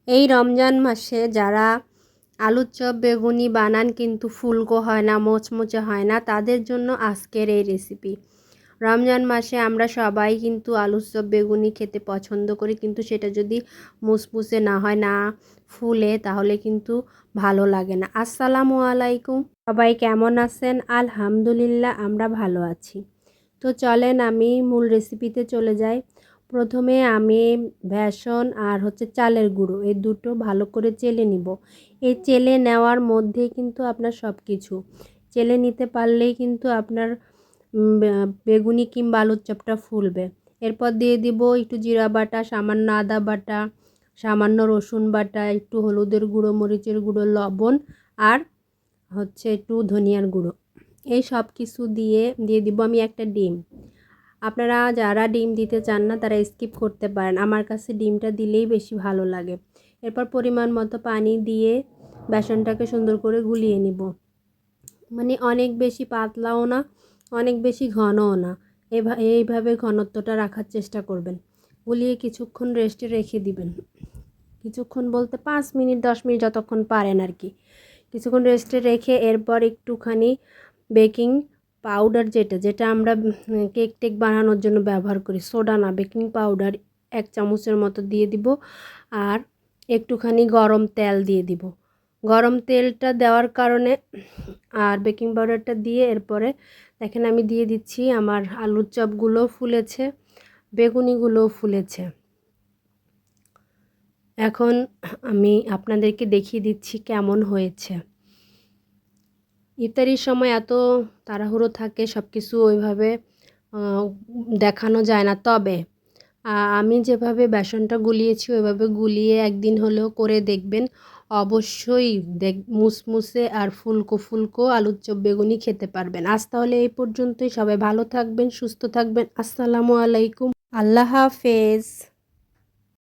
এই রমজান মাসে যারা আলুর চপ বেগুনি বানান কিন্তু ফুলকো হয় না, মোচমোচে হয় না, তাদের জন্য আজকের এই রেসিপি। রমজান মাসে আমরা সবাই কিন্তু আলুর চপ বেগুনি খেতে পছন্দ করি, কিন্তু সেটা যদি মুসমুসে না হয়, না ফুলে, তাহলে কিন্তু ভালো লাগে না। আসসালামু আলাইকুম, সবাই কেমন আছেন? আলহামদুলিল্লাহ, আমরা ভালো আছি। তো চলেন আমি মূল রেসিপিতে চলে যাই। প্রথমে আমি বেসন আর চালের গুঁড়ো এই দুটো ভালো করে চেলে নিব। এই চেলে নেওয়ার মধ্যে কিন্তু আপনার সব কিছু চেলে নিতে পারলেই কিন্তু আপনার বেগুনি কিংবা আলুর চপটা ফুলবে। এরপর দিয়ে দিব একটু জিরা বাটা, সামান্য আদা বাটা, সামান্য রসুন বাটা, একটু হলুদের গুঁড়ো, মরিচের গুঁড়ো, লবণ আর একটু ধনিয়ার গুঁড়ো। এই সব কিছু দিয়ে দিব আমি একটা ডিম। আপনারা যারা ডিম দিতে চান না তারা স্কিপ করতে পারেন, আমার কাছে ডিমটা দিলেই বেশি ভালো লাগে। এরপর পরিমাণ মতো পানি দিয়ে বেসনটাকে সুন্দর করে গুলিয়ে নিব। মানে অনেক বেশি পাতলাও না, অনেক বেশি ঘনও না, এইভাবে ঘনত্বটা রাখার চেষ্টা করবেন। গুলিয়ে কিছুক্ষণ রেস্টে রেখে দিবেন। কিছুক্ষণ বলতে 5 মিনিট 10 মিনিট যতক্ষণ পারেন আর কি। কিছুক্ষণ রেস্টে রেখে এরপর একটুখানি বেকিং পাউডার, যেটা আমরা কেক টেক বানানোর জন্য ব্যবহার করি, সোডা না, বেকিং পাউডার 1 চামচের মতো দিয়ে দিব। আর একটুখানি গরম তেল দিয়ে দিব। গরম তেলটা দেওয়ার কারণে আর বেকিং পাউডারটা দিয়ে এরপরে দেখেন আমি দিয়ে দিচ্ছি, আমার আলুর চপগুলো ফুলেছে, বেগুনিগুলোও ফুলেছে। এখন আমি আপনাদেরকে দেখিয়ে দিচ্ছি কেমন হয়েছে। ইফতারির সময় এত তাড়াহুড়ো থাকে, সব কিছু ওইভাবে দেখানো যায় না। তবে আমি যেভাবে বেসনটা গুলিয়েছি ওইভাবে গুলিয়ে একদিন হলেও করে দেখবেন, অবশ্যই মুসমুসে আর ফুলকো ফুলকো আলুর চপ বেগুনি খেতে পারবেন। আজ তাহলে এই পর্যন্তই। সবাই ভালো থাকবেন, সুস্থ থাকবেন। আসসালামু আলাইকুম, আল্লাহ হাফেজ।